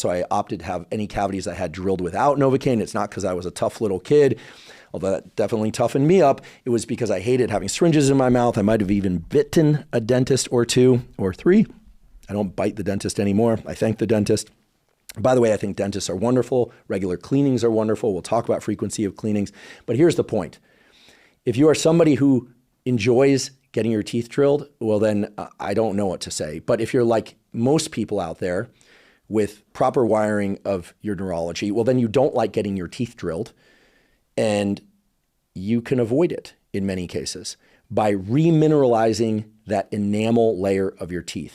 So I opted to have any cavities I had drilled without Novocaine. It's not because I was a tough little kid, although that definitely toughened me up. It was because I hated having syringes in my mouth. I might have even bitten a dentist or two or three. I don't bite the dentist anymore. I thank the dentist. By the way, I think dentists are wonderful. Regular cleanings are wonderful. We'll talk about frequency of cleanings. But here's the point. If you are somebody who enjoys getting your teeth drilled, well, then I don't know what to say. But if you're like most people out there with proper wiring of your neurology, well, then you don't like getting your teeth drilled, and you can avoid it in many cases by remineralizing that enamel layer of your teeth.